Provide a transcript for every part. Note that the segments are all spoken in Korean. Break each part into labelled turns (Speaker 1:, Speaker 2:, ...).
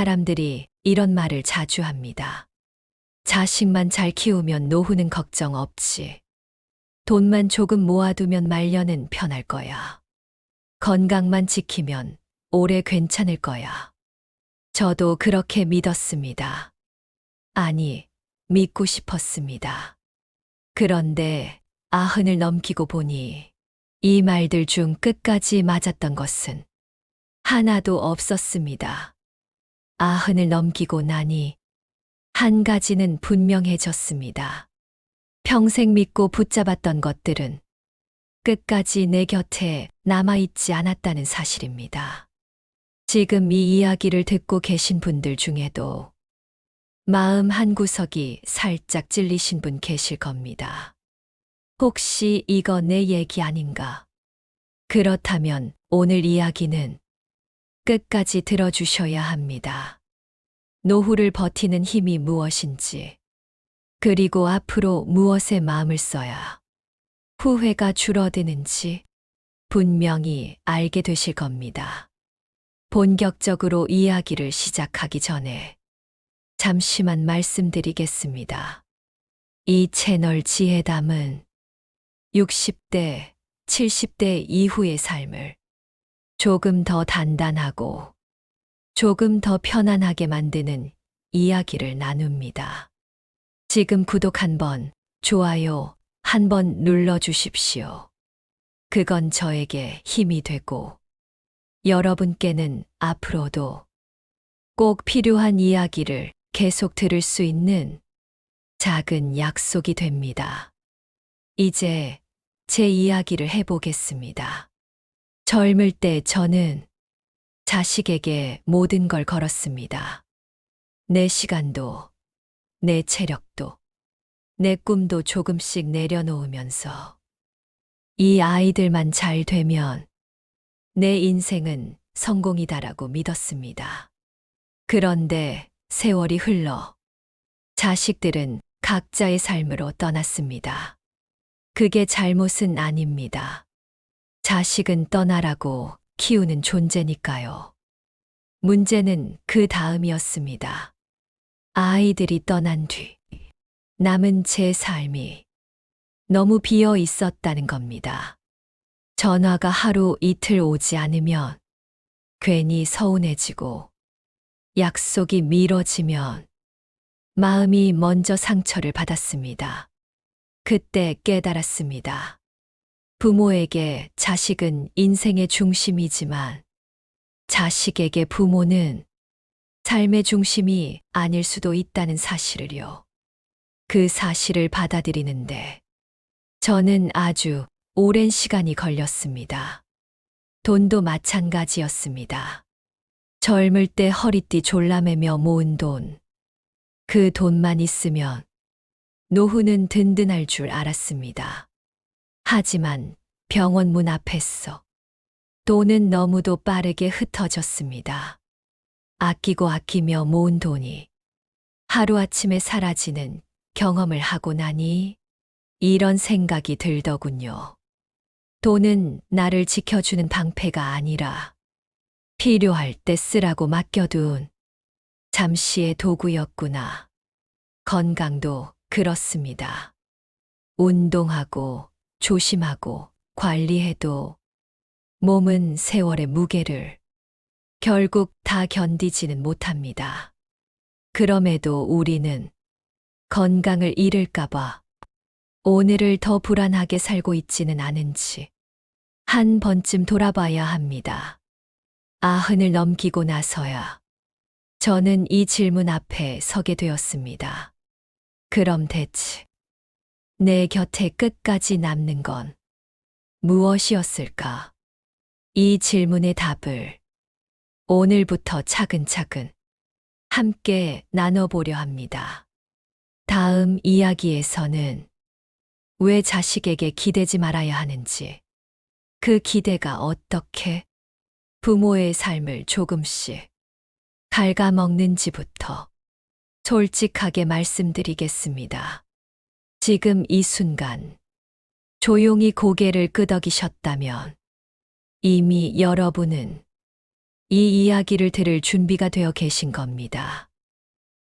Speaker 1: 사람들이 이런 말을 자주 합니다. 자식만 잘 키우면 노후는 걱정 없지. 돈만 조금 모아두면 말년은 편할 거야. 건강만 지키면 오래 괜찮을 거야. 저도 그렇게 믿었습니다. 아니, 믿고 싶었습니다. 그런데 40을 넘기고 보니 이 말들 중 끝까지 맞았던 것은 하나도 없었습니다. 40을 넘기고 나니 한 가지는 분명해졌습니다. 평생 믿고 붙잡았던 것들은 끝까지 내 곁에 남아있지 않았다는 사실입니다. 지금 이 이야기를 듣고 계신 분들 중에도 마음 한구석이 살짝 찔리신 분 계실 겁니다. 혹시 이거 내 얘기 아닌가? 그렇다면 오늘 이야기는 끝까지 들어주셔야 합니다. 노후를 버티는 힘이 무엇인지, 그리고 앞으로 무엇에 마음을 써야 후회가 줄어드는지 분명히 알게 되실 겁니다. 본격적으로 이야기를 시작하기 전에 잠시만 말씀드리겠습니다. 이 채널 지혜담은 60대, 70대 이후의 삶을 조금 더 단단하고 조금 더 편안하게 만드는 이야기를 나눕니다. 지금 구독 한번, 좋아요 한번 눌러주십시오. 그건 저에게 힘이 되고 여러분께는 앞으로도 꼭 필요한 이야기를 계속 들을 수 있는 작은 약속이 됩니다. 이제 제 이야기를 해보겠습니다. 젊을 때 저는 자식에게 모든 걸 걸었습니다. 내 시간도, 내 체력도, 내 꿈도 조금씩 내려놓으면서 이 아이들만 잘 되면 내 인생은 성공이다라고 믿었습니다. 그런데 세월이 흘러 자식들은 각자의 삶으로 떠났습니다. 그게 잘못은 아닙니다. 자식은 떠나라고 키우는 존재니까요. 문제는 그 다음이었습니다. 아이들이 떠난 뒤 남은 제 삶이 너무 비어 있었다는 겁니다. 전화가 하루 이틀 오지 않으면 괜히 서운해지고 약속이 미뤄지면 마음이 먼저 상처를 받았습니다. 그때 깨달았습니다. 부모에게 자식은 인생의 중심이지만 자식에게 부모는 삶의 중심이 아닐 수도 있다는 사실을요. 그 사실을 받아들이는데 저는 아주 오랜 시간이 걸렸습니다. 돈도 마찬가지였습니다. 젊을 때 허리띠 졸라매며 모은 돈, 그 돈만 있으면 노후는 든든할 줄 알았습니다. 하지만 병원 문 앞에서 돈은 너무도 빠르게 흩어졌습니다. 아끼고 아끼며 모은 돈이 하루아침에 사라지는 경험을 하고 나니 이런 생각이 들더군요. 돈은 나를 지켜주는 방패가 아니라 필요할 때 쓰라고 맡겨둔 잠시의 도구였구나. 건강도 그렇습니다. 운동하고 조심하고 관리해도 몸은 세월의 무게를 결국 다 견디지는 못합니다. 그럼에도 우리는 건강을 잃을까봐 오늘을 더 불안하게 살고 있지는 않은지 한 번쯤 돌아봐야 합니다. 40을 넘기고 나서야 저는 이 질문 앞에 서게 되었습니다. 그럼 대체 내 곁에 끝까지 남는 건 무엇이었을까? 이 질문의 답을 오늘부터 차근차근 함께 나눠보려 합니다. 다음 이야기에서는 왜 자식에게 기대지 말아야 하는지, 그 기대가 어떻게 부모의 삶을 조금씩 갉아먹는지부터 솔직하게 말씀드리겠습니다. 지금 이 순간 조용히 고개를 끄덕이셨다면 이미 여러분은 이 이야기를 들을 준비가 되어 계신 겁니다.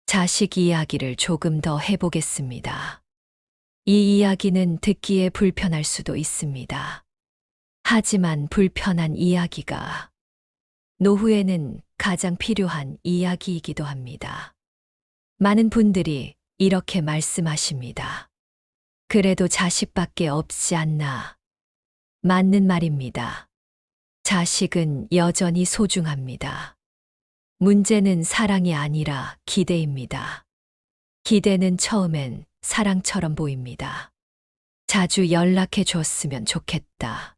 Speaker 1: 자식 이야기를 조금 더 해보겠습니다. 이 이야기는 듣기에 불편할 수도 있습니다. 하지만 불편한 이야기가 노후에는 가장 필요한 이야기이기도 합니다. 많은 분들이 이렇게 말씀하십니다. 그래도 자식밖에 없지 않나. 맞는 말입니다. 자식은 여전히 소중합니다. 문제는 사랑이 아니라 기대입니다. 기대는 처음엔 사랑처럼 보입니다. 자주 연락해 줬으면 좋겠다.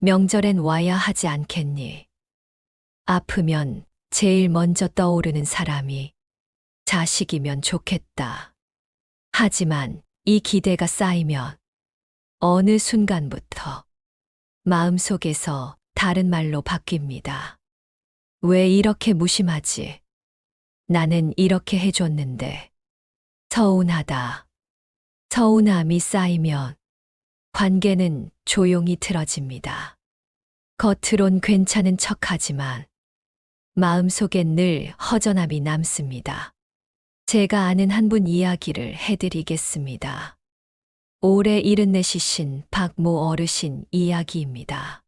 Speaker 1: 명절엔 와야 하지 않겠니? 아프면 제일 먼저 떠오르는 사람이 자식이면 좋겠다. 하지만 이 기대가 쌓이면 어느 순간부터 마음속에서 다른 말로 바뀝니다. 왜 이렇게 무심하지? 나는 이렇게 해줬는데. 서운하다. 서운함이 쌓이면 관계는 조용히 틀어집니다. 겉으론 괜찮은 척하지만 마음속엔 늘 허전함이 남습니다. 제가 아는 한 분 이야기를 해드리겠습니다. 올해 74이신 박모 어르신 이야기입니다.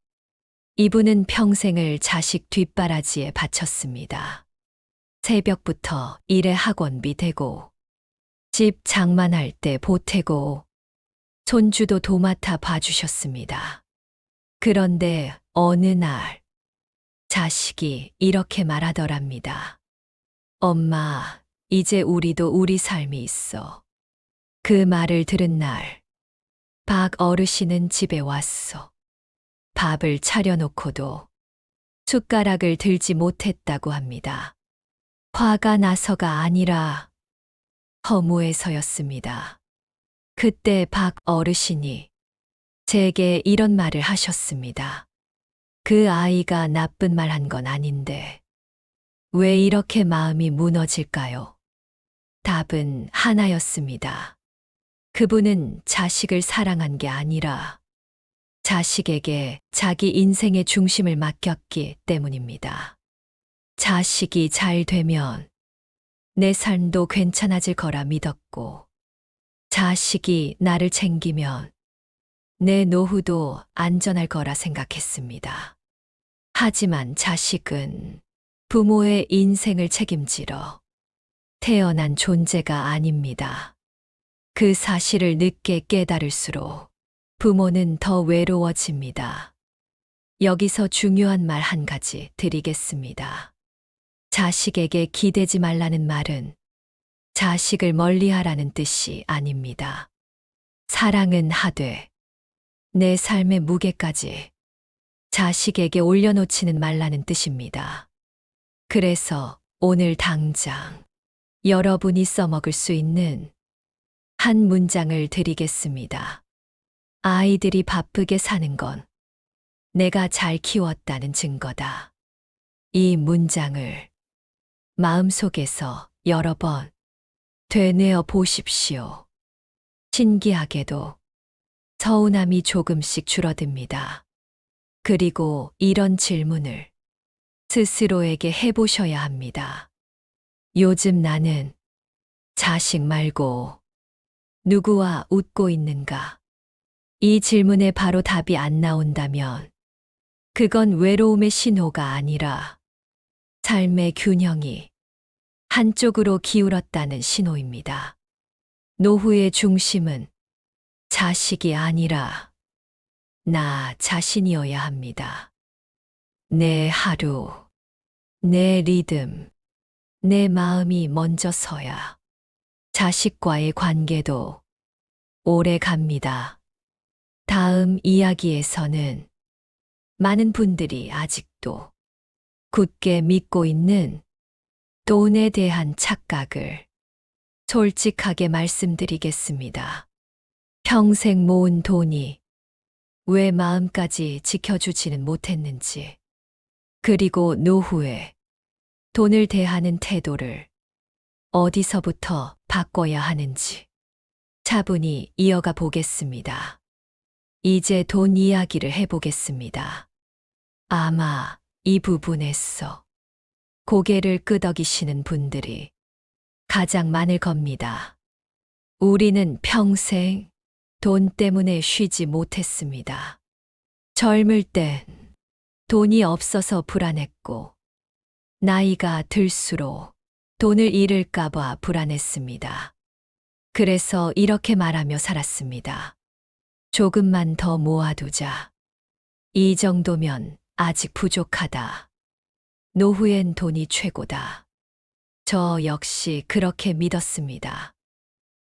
Speaker 1: 이분은 평생을 자식 뒷바라지에 바쳤습니다. 새벽부터 일에 학원비 대고, 집 장만할 때 보태고, 손주도 도맡아 봐주셨습니다. 그런데 어느 날, 자식이 이렇게 말하더랍니다. 엄마, 이제 우리도 우리 삶이 있어. 그 말을 들은 날, 박 어르신은 집에 왔어. 밥을 차려놓고도 숟가락을 들지 못했다고 합니다. 화가 나서가 아니라 허무해서였습니다. 그때 박 어르신이 제게 이런 말을 하셨습니다. 그 아이가 나쁜 말 한 건 아닌데 왜 이렇게 마음이 무너질까요? 답은 하나였습니다. 그분은 자식을 사랑한 게 아니라 자식에게 자기 인생의 중심을 맡겼기 때문입니다. 자식이 잘 되면 내 삶도 괜찮아질 거라 믿었고, 자식이 나를 챙기면 내 노후도 안전할 거라 생각했습니다. 하지만 자식은 부모의 인생을 책임지러 태어난 존재가 아닙니다. 그 사실을 늦게 깨달을수록 부모는 더 외로워집니다. 여기서 중요한 말 한 가지 드리겠습니다. 자식에게 기대지 말라는 말은 자식을 멀리하라는 뜻이 아닙니다. 사랑은 하되 내 삶의 무게까지 자식에게 올려놓지는 말라는 뜻입니다. 그래서 오늘 당장 여러분이 써먹을 수 있는 한 문장을 드리겠습니다. 아이들이 바쁘게 사는 건 내가 잘 키웠다는 증거다. 이 문장을 마음속에서 여러 번 되뇌어 보십시오. 신기하게도 서운함이 조금씩 줄어듭니다. 그리고 이런 질문을 스스로에게 해보셔야 합니다. 요즘 나는 자식 말고 누구와 웃고 있는가? 이 질문에 바로 답이 안 나온다면 그건 외로움의 신호가 아니라 삶의 균형이 한쪽으로 기울었다는 신호입니다. 노후의 중심은 자식이 아니라 나 자신이어야 합니다. 내 하루, 내 리듬, 내 마음이 먼저 서야 자식과의 관계도 오래 갑니다. 다음 이야기에서는 많은 분들이 아직도 굳게 믿고 있는 돈에 대한 착각을 솔직하게 말씀드리겠습니다. 평생 모은 돈이 왜 마음까지 지켜주지는 못했는지, 그리고 노후에 돈을 대하는 태도를 어디서부터 바꿔야 하는지 차분히 이어가 보겠습니다. 이제 돈 이야기를 해보겠습니다. 아마 이 부분에서 고개를 끄덕이시는 분들이 가장 많을 겁니다. 우리는 평생 돈 때문에 쉬지 못했습니다. 젊을 땐 돈이 없어서 불안했고, 나이가 들수록 돈을 잃을까봐 불안했습니다. 그래서 이렇게 말하며 살았습니다. 조금만 더 모아두자. 이 정도면 아직 부족하다. 노후엔 돈이 최고다. 저 역시 그렇게 믿었습니다.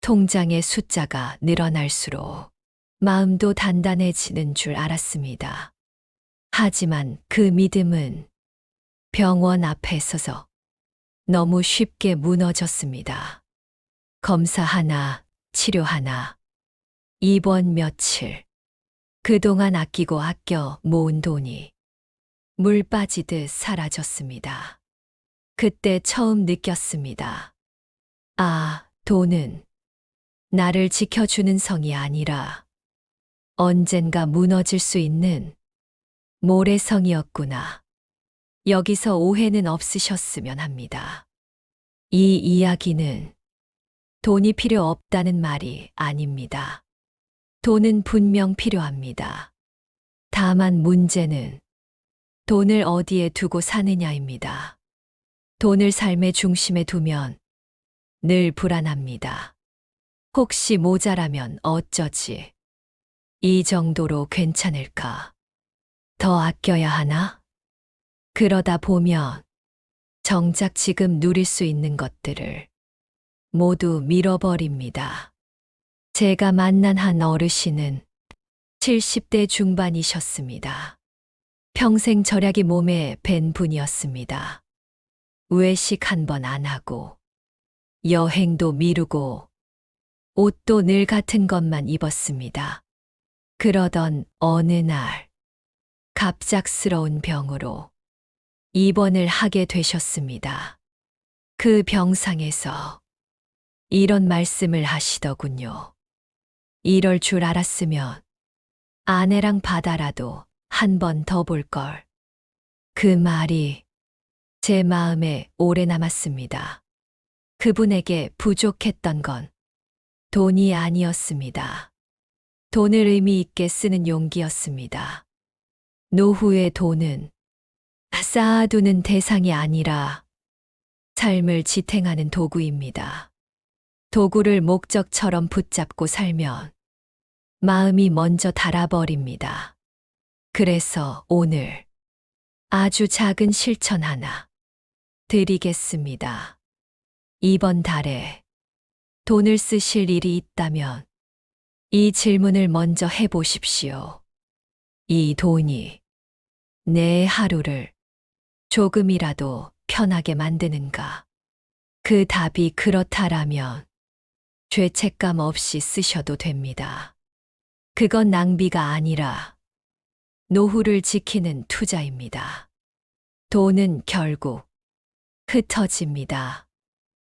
Speaker 1: 통장의 숫자가 늘어날수록 마음도 단단해지는 줄 알았습니다. 하지만 그 믿음은 병원 앞에 서서 너무 쉽게 무너졌습니다. 검사 하나, 치료 하나, 입원 며칠. 그동안 아끼고 아껴 모은 돈이 물 빠지듯 사라졌습니다. 그때 처음 느꼈습니다. 아, 돈은 나를 지켜주는 성이 아니라 언젠가 무너질 수 있는 모래성이었구나. 여기서 오해는 없으셨으면 합니다. 이 이야기는 돈이 필요 없다는 말이 아닙니다. 돈은 분명 필요합니다. 다만 문제는 돈을 어디에 두고 사느냐입니다. 돈을 삶의 중심에 두면 늘 불안합니다. 혹시 모자라면 어쩌지? 이 정도로 괜찮을까? 더 아껴야 하나? 그러다 보면 정작 지금 누릴 수 있는 것들을 모두 밀어버립니다. 제가 만난 한 어르신은 70대 중반이셨습니다. 평생 절약이 몸에 밴 분이었습니다. 외식 한 번 안 하고, 여행도 미루고, 옷도 늘 같은 것만 입었습니다. 그러던 어느 날, 갑작스러운 병으로 입원을 하게 되셨습니다. 그 병상에서 이런 말씀을 하시더군요. 이럴 줄 알았으면 아내랑 바다라도 한 번 더 볼 걸. 그 말이 제 마음에 오래 남았습니다. 그분에게 부족했던 건 돈이 아니었습니다. 돈을 의미 있게 쓰는 용기였습니다. 노후의 돈은 쌓아두는 대상이 아니라 삶을 지탱하는 도구입니다. 도구를 목적처럼 붙잡고 살면 마음이 먼저 닳아버립니다. 그래서 오늘 아주 작은 실천 하나 드리겠습니다. 이번 달에 돈을 쓰실 일이 있다면 이 질문을 먼저 해보십시오. 이 돈이 내 하루를 조금이라도 편하게 만드는가? 그 답이 그렇다라면 죄책감 없이 쓰셔도 됩니다. 그건 낭비가 아니라 노후를 지키는 투자입니다. 돈은 결국 흩어집니다.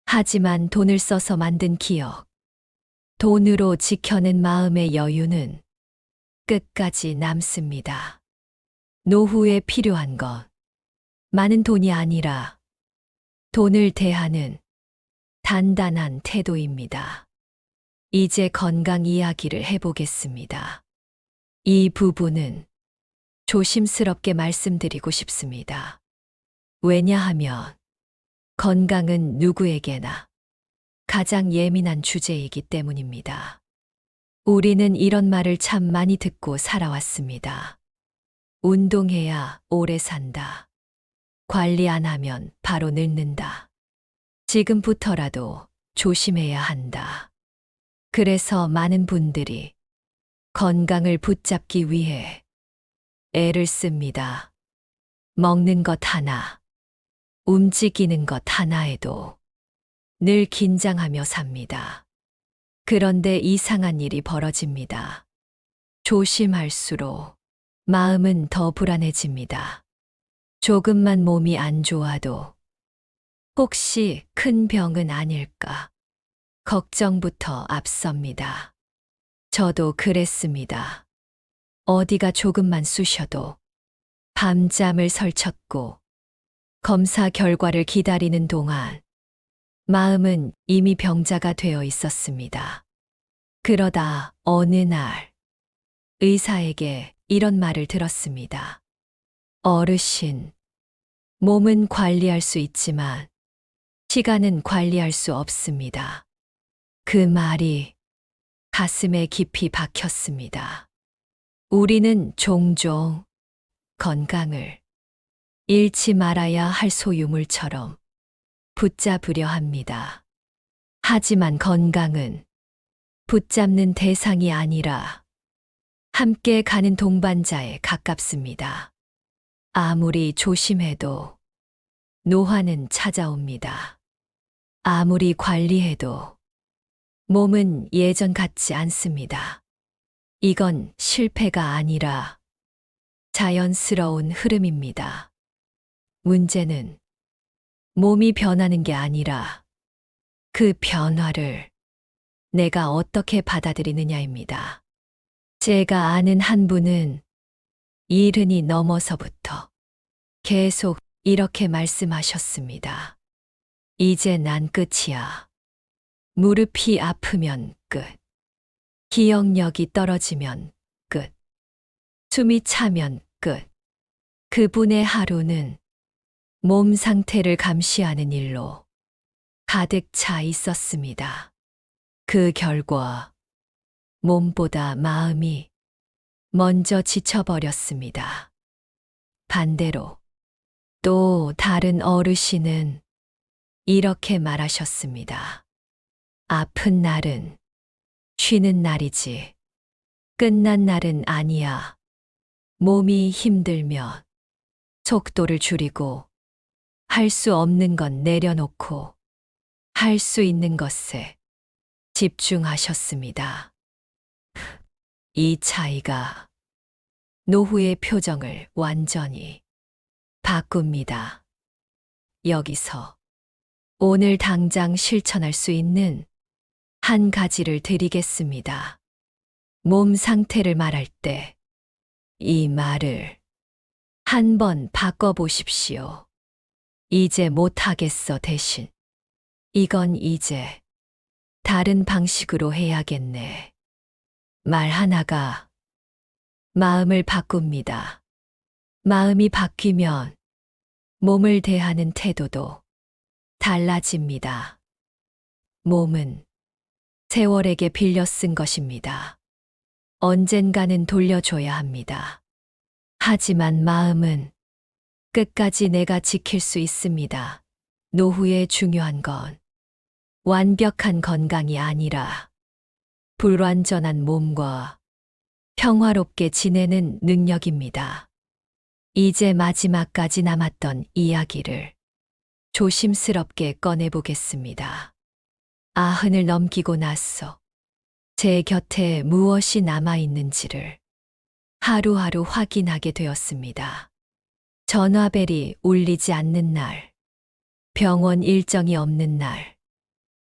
Speaker 1: 하지만 돈을 써서 만든 기억, 돈으로 지켜낸 마음의 여유는 끝까지 남습니다. 노후에 필요한 건 많은 돈이 아니라 돈을 대하는 단단한 태도입니다. 이제 건강 이야기를 해보겠습니다. 이 부분은 조심스럽게 말씀드리고 싶습니다. 왜냐하면 건강은 누구에게나 가장 예민한 주제이기 때문입니다. 우리는 이런 말을 참 많이 듣고 살아왔습니다. 운동해야 오래 산다. 관리 안 하면 바로 늙는다. 지금부터라도 조심해야 한다. 그래서 많은 분들이 건강을 붙잡기 위해 애를 씁니다. 먹는 것 하나, 움직이는 것 하나에도 늘 긴장하며 삽니다. 그런데 이상한 일이 벌어집니다. 조심할수록 마음은 더 불안해집니다. 조금만 몸이 안 좋아도 혹시 큰 병은 아닐까? 걱정부터 앞섭니다. 저도 그랬습니다. 어디가 조금만 쑤셔도 밤잠을 설쳤고 검사 결과를 기다리는 동안 마음은 이미 병자가 되어 있었습니다. 그러다 어느 날 의사에게 이런 말을 들었습니다. 어르신, 몸은 관리할 수 있지만 시간은 관리할 수 없습니다. 그 말이 가슴에 깊이 박혔습니다. 우리는 종종 건강을 잃지 말아야 할 소유물처럼 붙잡으려 합니다. 하지만 건강은 붙잡는 대상이 아니라 함께 가는 동반자에 가깝습니다. 아무리 조심해도 노화는 찾아옵니다. 아무리 관리해도 몸은 예전 같지 않습니다. 이건 실패가 아니라 자연스러운 흐름입니다. 문제는 몸이 변하는 게 아니라 그 변화를 내가 어떻게 받아들이느냐입니다. 제가 아는 한 분은 70이 넘어서부터 계속 이렇게 말씀하셨습니다. 이제 난 끝이야. 무릎이 아프면 끝. 기억력이 떨어지면 끝. 숨이 차면 끝. 그분의 하루는 몸 상태를 감시하는 일로 가득 차 있었습니다. 그 결과 몸보다 마음이 먼저 지쳐버렸습니다. 반대로 또 다른 어르신은 이렇게 말하셨습니다. 아픈 날은 쉬는 날이지 끝난 날은 아니야. 몸이 힘들면 속도를 줄이고 할 수 없는 건 내려놓고 할 수 있는 것에 집중하셨습니다. 이 차이가 노후의 표정을 완전히 바꿉니다. 여기서 오늘 당장 실천할 수 있는 한 가지를 드리겠습니다. 몸 상태를 말할 때 이 말을 한번 바꿔보십시오. 이제 못하겠어 대신 이건 이제 다른 방식으로 해야겠네. 말 하나가 마음을 바꿉니다. 마음이 바뀌면 몸을 대하는 태도도 달라집니다. 몸은 세월에게 빌려 쓴 것입니다. 언젠가는 돌려줘야 합니다. 하지만 마음은 끝까지 내가 지킬 수 있습니다. 노후에 중요한 건 완벽한 건강이 아니라 불완전한 몸과 평화롭게 지내는 능력입니다. 이제 마지막까지 남았던 이야기를 조심스럽게 꺼내보겠습니다. 90을 넘기고 나서 제 곁에 무엇이 남아있는지를 하루하루 확인하게 되었습니다. 전화벨이 울리지 않는 날, 병원 일정이 없는 날,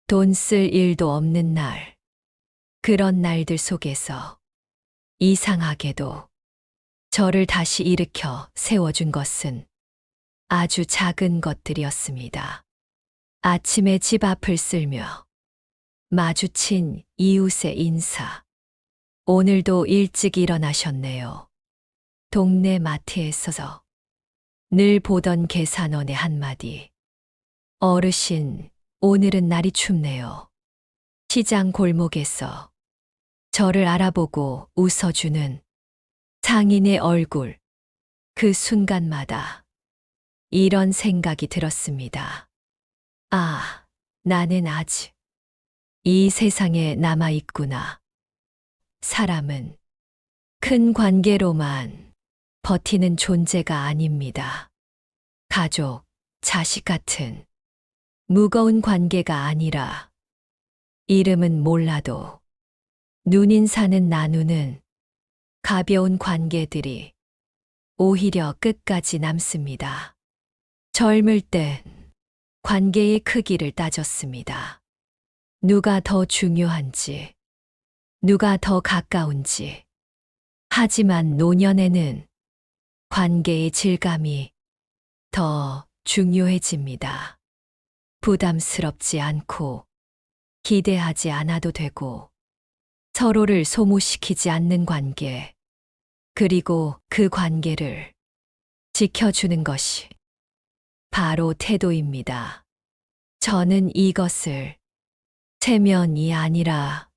Speaker 1: 돈 쓸 일도 없는 날, 그런 날들 속에서 이상하게도 저를 다시 일으켜 세워준 것은 아주 작은 것들이었습니다. 아침에 집 앞을 쓸며 마주친 이웃의 인사. 오늘도 일찍 일어나셨네요. 동네 마트에 서서 늘 보던 계산원의 한마디. 어르신, 오늘은 날이 춥네요. 시장 골목에서 저를 알아보고 웃어주는 상인의 얼굴. 그 순간마다 이런 생각이 들었습니다. 아, 나는 아직 이 세상에 남아있구나. 사람은 큰 관계로만 버티는 존재가 아닙니다. 가족, 자식 같은 무거운 관계가 아니라 이름은 몰라도 눈인사는 나누는 가벼운 관계들이 오히려 끝까지 남습니다. 젊을 땐 관계의 크기를 따졌습니다. 누가 더 중요한지, 누가 더 가까운지. 하지만 노년에는 관계의 질감이 더 중요해집니다. 부담스럽지 않고 기대하지 않아도 되고 서로를 소모시키지 않는 관계, 그리고 그 관계를 지켜주는 것이 바로 태도입니다. 저는 이것을 체면이 아니라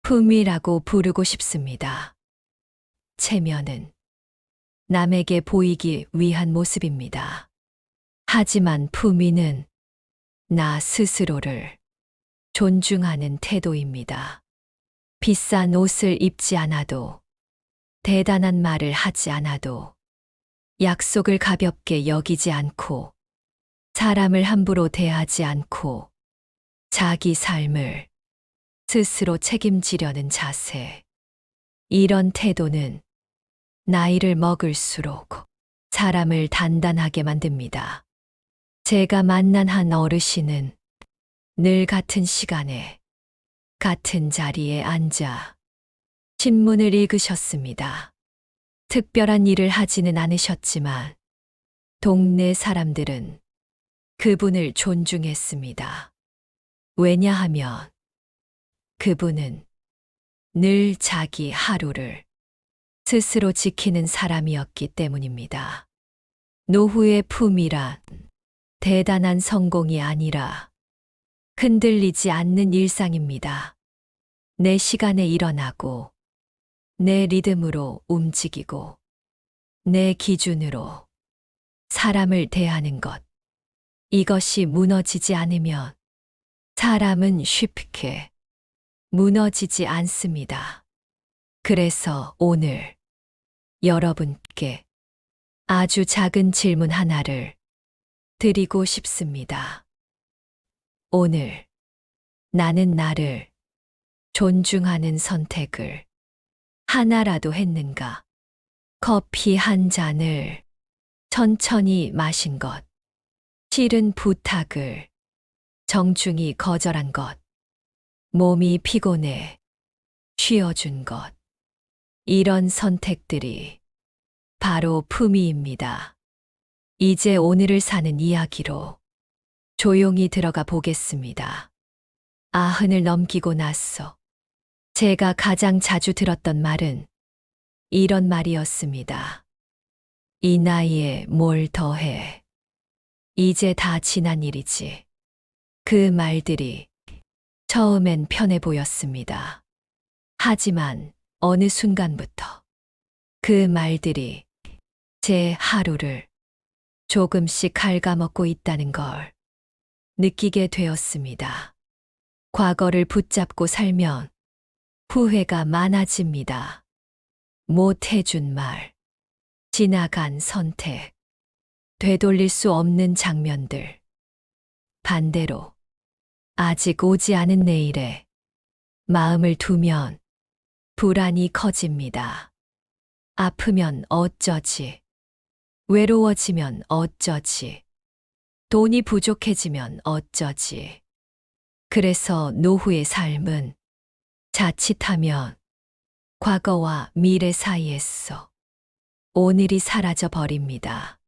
Speaker 1: 품위라고 부르고 싶습니다. 체면은 남에게 보이기 위한 모습입니다. 하지만 품위는 나 스스로를 존중하는 태도입니다. 비싼 옷을 입지 않아도, 대단한 말을 하지 않아도, 약속을 가볍게 여기지 않고, 사람을 함부로 대하지 않고, 자기 삶을 스스로 책임지려는 자세. 이런 태도는 나이를 먹을수록 사람을 단단하게 만듭니다. 제가 만난 한 어르신은 늘 같은 시간에 같은 자리에 앉아 신문을 읽으셨습니다. 특별한 일을 하지는 않으셨지만 동네 사람들은 그분을 존중했습니다. 왜냐하면 그분은 늘 자기 하루를 스스로 지키는 사람이었기 때문입니다. 노후의 품이란 대단한 성공이 아니라 흔들리지 않는 일상입니다. 내 시간에 일어나고, 내 리듬으로 움직이고, 내 기준으로 사람을 대하는 것. 이것이 무너지지 않으면 사람은 쉽게 무너지지 않습니다. 그래서 오늘 여러분께 아주 작은 질문 하나를 드리고 싶습니다. 오늘 나는 나를 존중하는 선택을 하나라도 했는가? 커피 한 잔을 천천히 마신 것, 싫은 부탁을 정중히 거절한 것, 몸이 피곤해 쉬어준 것. 이런 선택들이 바로 품위입니다. 이제 오늘을 사는 이야기로 조용히 들어가 보겠습니다. 90을 넘기고 나서 제가 가장 자주 들었던 말은 이런 말이었습니다. 이 나이에 뭘 더해. 이제 다 지난 일이지. 그 말들이 처음엔 편해 보였습니다. 하지만 어느 순간부터 그 말들이 제 하루를 조금씩 갉아먹고 있다는 걸 느끼게 되었습니다. 과거를 붙잡고 살면 후회가 많아집니다. 못해준 말, 지나간 선택, 되돌릴 수 없는 장면들. 반대로 아직 오지 않은 내일에 마음을 두면 불안이 커집니다. 아프면 어쩌지? 외로워지면 어쩌지? 돈이 부족해지면 어쩌지? 그래서 노후의 삶은 자칫하면 과거와 미래 사이에서 오늘이 사라져 버립니다.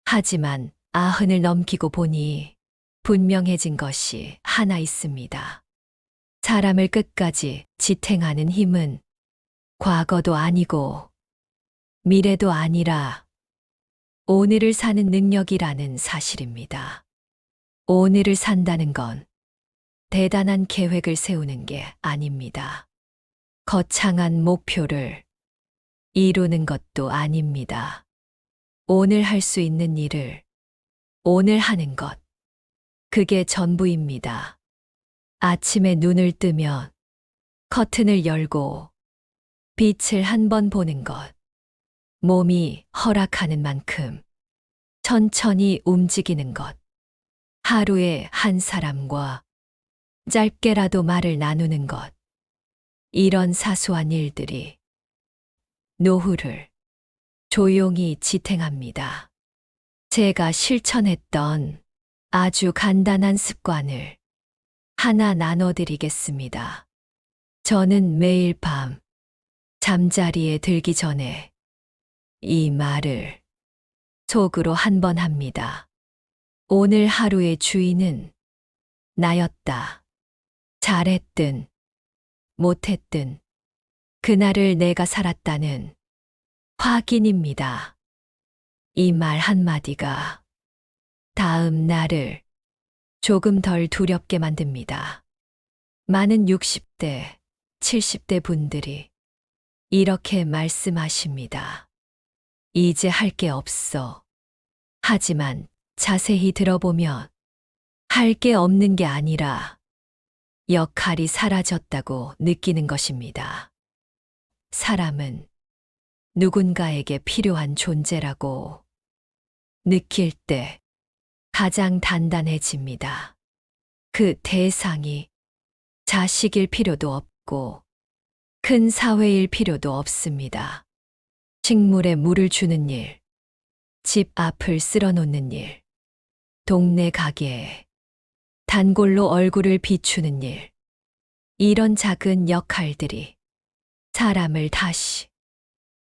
Speaker 1: 하지만 90을 넘기고 보니 분명해진 것이 하나 있습니다. 사람을 끝까지 지탱하는 힘은 과거도 아니고 미래도 아니라 오늘을 사는 능력이라는 사실입니다. 오늘을 산다는 건 대단한 계획을 세우는 게 아닙니다. 거창한 목표를 이루는 것도 아닙니다. 오늘 할 수 있는 일을 오늘 하는 것. 그게 전부입니다. 아침에 눈을 뜨면 커튼을 열고 빛을 한 번 보는 것. 몸이 허락하는 만큼 천천히 움직이는 것. 하루에 한 사람과 짧게라도 말을 나누는 것. 이런 사소한 일들이 노후를 조용히 지탱합니다. 제가 실천했던 아주 간단한 습관을 하나 나눠드리겠습니다. 저는 매일 밤 잠자리에 들기 전에 이 말을 속으로 한 번 합니다. 오늘 하루의 주인은 나였다. 잘했든 못했든 그날을 내가 살았다는 확인입니다. 이 말 한마디가 다음 날을 조금 덜 두렵게 만듭니다. 많은 60대, 70대 분들이 이렇게 말씀하십니다. 이제 할 게 없어. 하지만 자세히 들어보면 할 게 없는 게 아니라 역할이 사라졌다고 느끼는 것입니다. 사람은 누군가에게 필요한 존재라고 느낄 때 가장 단단해집니다. 그 대상이 자식일 필요도 없고 큰 사회일 필요도 없습니다. 식물에 물을 주는 일, 집 앞을 쓸어놓는 일, 동네 가게에 단골로 얼굴을 비추는 일, 이런 작은 역할들이 사람을 다시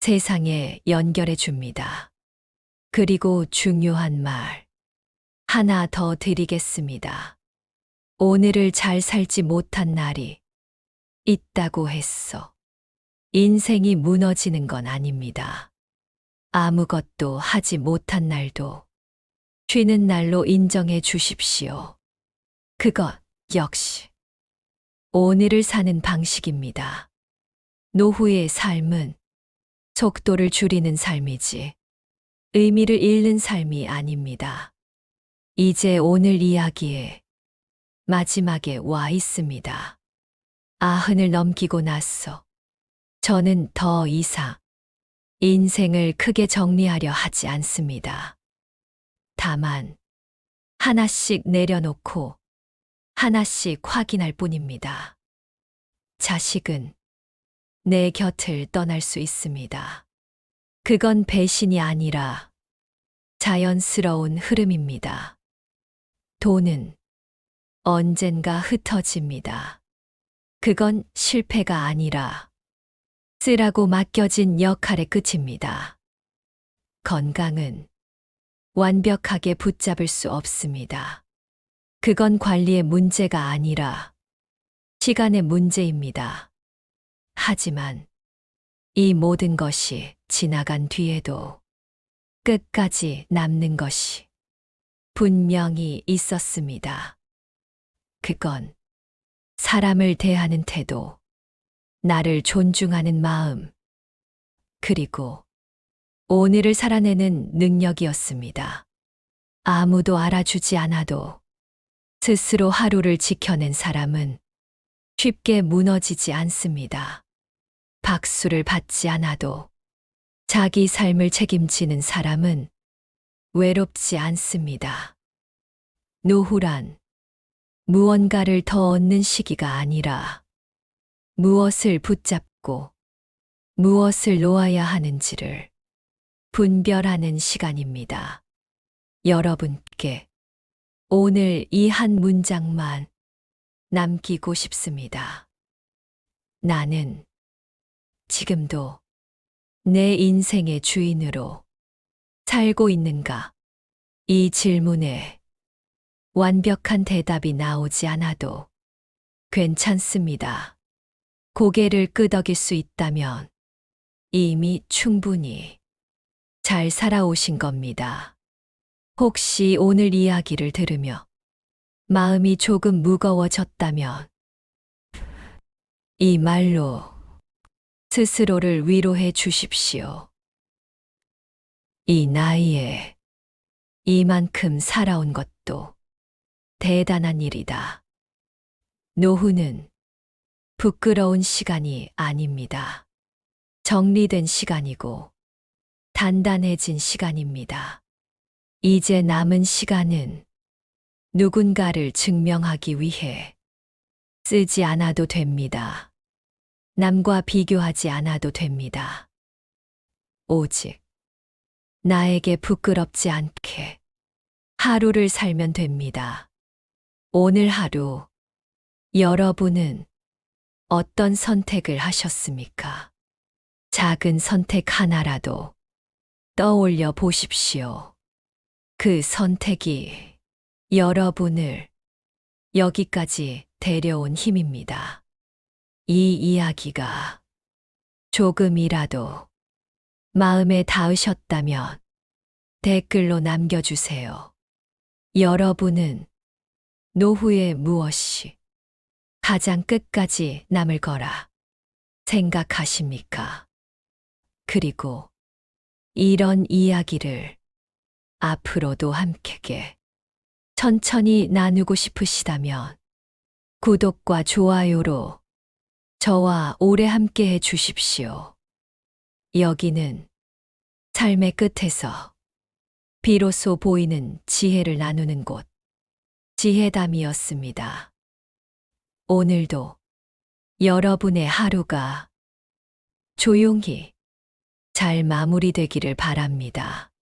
Speaker 1: 세상에 연결해 줍니다. 그리고 중요한 말 하나 더 드리겠습니다. 오늘을 잘 살지 못한 날이 있다고 했어. 인생이 무너지는 건 아닙니다. 아무것도 하지 못한 날도 쉬는 날로 인정해 주십시오. 그것 역시 오늘을 사는 방식입니다. 노후의 삶은 속도를 줄이는 삶이지 의미를 잃는 삶이 아닙니다. 이제 오늘 이야기의 마지막에 와 있습니다. 90을 넘기고 나서 저는 더 이상 인생을 크게 정리하려 하지 않습니다. 다만 하나씩 내려놓고 하나씩 확인할 뿐입니다. 자식은 내 곁을 떠날 수 있습니다. 그건 배신이 아니라 자연스러운 흐름입니다. 돈은 언젠가 흩어집니다. 그건 실패가 아니라 쓰라고 맡겨진 역할의 끝입니다. 건강은 완벽하게 붙잡을 수 없습니다. 그건 관리의 문제가 아니라 시간의 문제입니다. 하지만 이 모든 것이 지나간 뒤에도 끝까지 남는 것이 분명히 있었습니다. 그건 사람을 대하는 태도, 나를 존중하는 마음, 그리고 오늘을 살아내는 능력이었습니다. 아무도 알아주지 않아도 스스로 하루를 지켜낸 사람은 쉽게 무너지지 않습니다. 박수를 받지 않아도 자기 삶을 책임지는 사람은 외롭지 않습니다. 노후란 무언가를 더 얻는 시기가 아니라 무엇을 붙잡고 무엇을 놓아야 하는지를 분별하는 시간입니다. 여러분께 오늘 이 한 문장만 남기고 싶습니다. 나는 지금도 내 인생의 주인으로 살고 있는가? 이 질문에 완벽한 대답이 나오지 않아도 괜찮습니다. 고개를 끄덕일 수 있다면 이미 충분히 잘 살아오신 겁니다. 혹시 오늘 이야기를 들으며 마음이 조금 무거워졌다면 이 말로 스스로를 위로해 주십시오. 이 나이에 이만큼 살아온 것도 대단한 일이다. 노후는 부끄러운 시간이 아닙니다. 정리된 시간이고 단단해진 시간입니다. 이제 남은 시간은 누군가를 증명하기 위해 쓰지 않아도 됩니다. 남과 비교하지 않아도 됩니다. 오직 나에게 부끄럽지 않게 하루를 살면 됩니다. 오늘 하루 여러분은 어떤 선택을 하셨습니까? 작은 선택 하나라도 떠올려 보십시오. 그 선택이 여러분을 여기까지 데려온 힘입니다. 이 이야기가 조금이라도 마음에 닿으셨다면 댓글로 남겨주세요. 여러분은 노후에 무엇이 가장 끝까지 남을 거라 생각하십니까? 그리고 이런 이야기를 앞으로도 함께 천천히 나누고 싶으시다면 구독과 좋아요로 저와 오래 함께 해 주십시오. 여기는 삶의 끝에서 비로소 보이는 지혜를 나누는 곳, 지혜담이었습니다. 오늘도 여러분의 하루가 조용히 잘 마무리되기를 바랍니다.